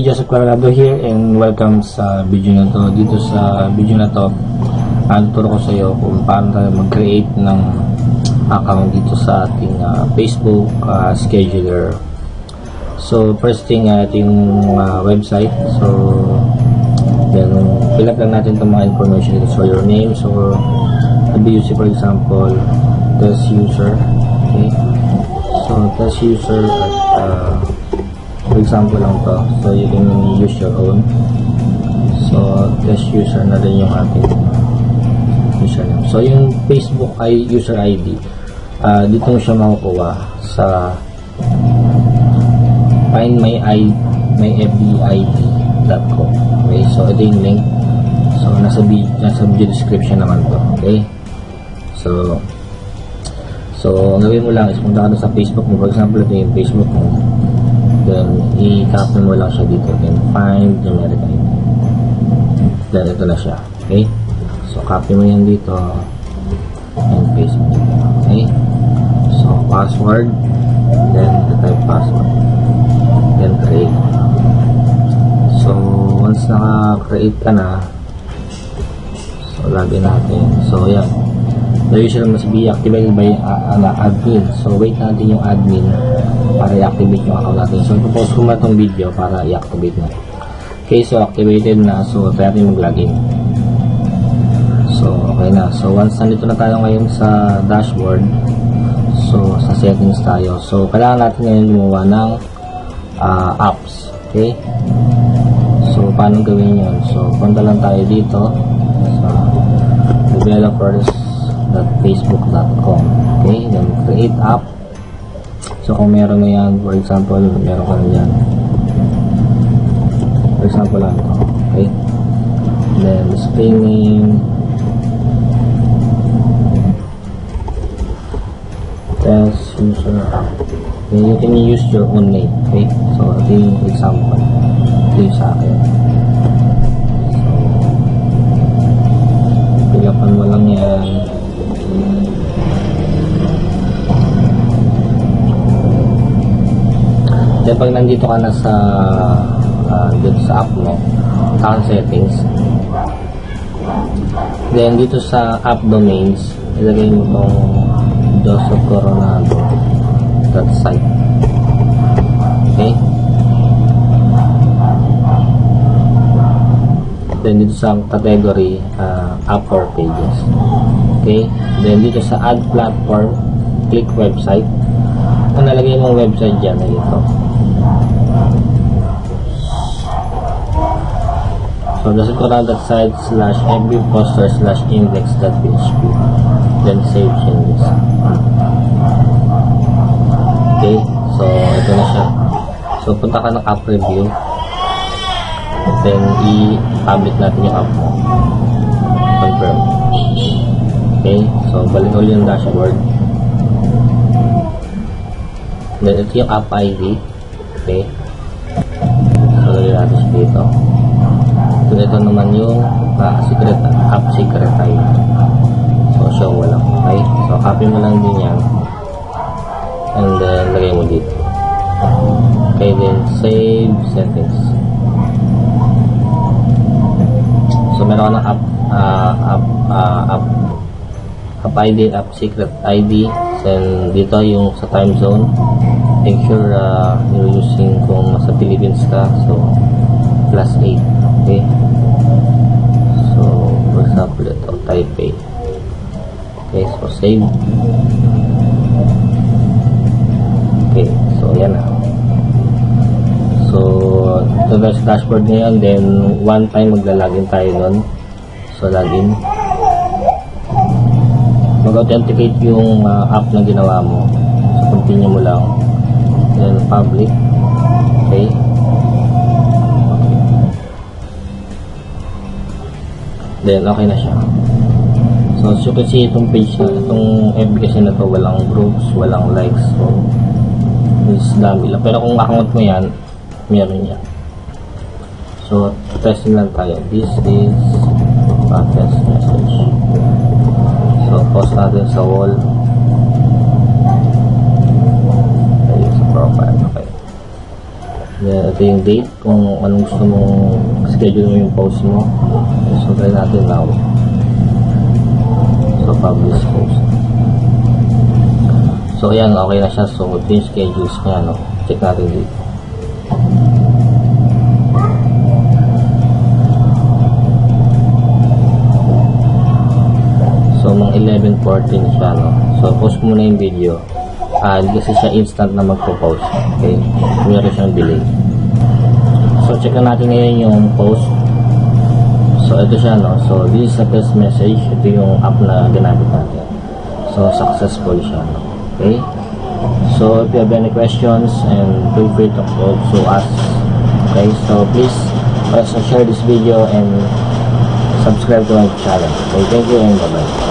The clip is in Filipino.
Joseph Clarado here and welcome sa video na to. Dito sa video na to, tuturo ko sa iyo kung paano tayo mag-create ng account dito sa ating Facebook scheduler. So first thing, ito yung website. So then fill up lang natin itong mga information dito. So your name, so WC for example, test user. Okay, so test user at for example lang to, so you can use your own. So test user na rin yung ating username. So yung Facebook ay user ID, dito mo siya makukuha sa findmyfbid.com. Okay, so ito yung link. So nasa video description naman to. Okay, so ang gawin mo lang is punta ka sa Facebook mo. For example, ito yung Facebook mo. Then, i-copy mo lang siya dito. Then, find numeric ID. Then, ito na siya. Okay? So, copy mo yan dito. And paste mo dito. Okay? So, password. Then, type password. Then, create. So, once naka-create ka na, so, lagyan natin. So, yan. The user must be activated by admin. So, wait natin yung admin para i-activate yung account natin. So, propose ko na itong video para i-activate na. Okay, so activated na. So, try natin mag-login. So, okay na. So, once nandito na tayo ngayon sa dashboard, so, sa settings tayo. So, kailangan natin ngayon gumawa ng apps. Okay? So, paano gawin yun? So, punta lang tayo dito sa developers.facebook.com. Okay? Then, create app. So, kung meron na yan, for example, meron ka na yan. For example lang ito. Okay? Then, display name. Test user app. Okay, you can use your own name. Okay? So, ito yung example. Ito yung sa akin. So, pilapan mo lang yan. Then pag nandito ka na sa dito sa app mo, account settings, then dito sa app domains, ilagay mo itong josephcoronado.site. Okay, then dito sa category app or pages. Okay, then dito sa add platform, click website. Kung nalagay mong website dyan ay ito. So, josephcoronado.site/fbposter/index.php. Then, save changes. Okay. So, ito na siya. So, punta ka ng app review. Then, i-public natin yung app mo. Confirm. Okay. So, balik ulit yung dashboard. Then, ito yung app ID. Okay. So, lagyan natin siya dito. Ito naman yung secret, app secret ID. So, show mo lang. Okay. So, copy mo lang din yan. And then, lagay mo dito. Okay. Then, save settings. So, meron ka ng app ID, app secret ID. Then, dito yung sa time zone. Make sure you're using kung sa Philippines ka. So, +8. Okay. So, for example, ito, Taipei. Okay, so save. Okay, so yan na. So, ito na sa dashboard ngayon. Then, one time maglalagin tayo nun. So, login. Mag-authenticate yung app na ginawa mo. So, continue mo lang. Then, public. Okay. Then, okay na siya. So, as you can see, itong page na, itong FB kasi na to, walang groups, walang likes. So, is dami lang. Pero kung account mo yan, meron yan. So, testing lang tayo. This is test message. So, post natin sa wall. Okay, sa profile. Okay. Then, ito yung date kung anong gusto mong schedule mo yung post mo. So, try natin now. So, publish post. So, ayan, okay na siya. So, ito yung schedules niya, no? Check natin dito. So, mga 11:14 siya, no? So, post muna yung video. Kasi siya instant na magpo-post. Okay? Meron siyang delay. So, check na natin ngayon yung post. So, ito siya, no? So, this is a test message. Ito yung app na ginamit natin. So, successful siya, no? Okay? So, if you have any questions, and feel free to also ask. Okay? So, please also share this video and subscribe to my channel. Okay? Thank you and bye-bye.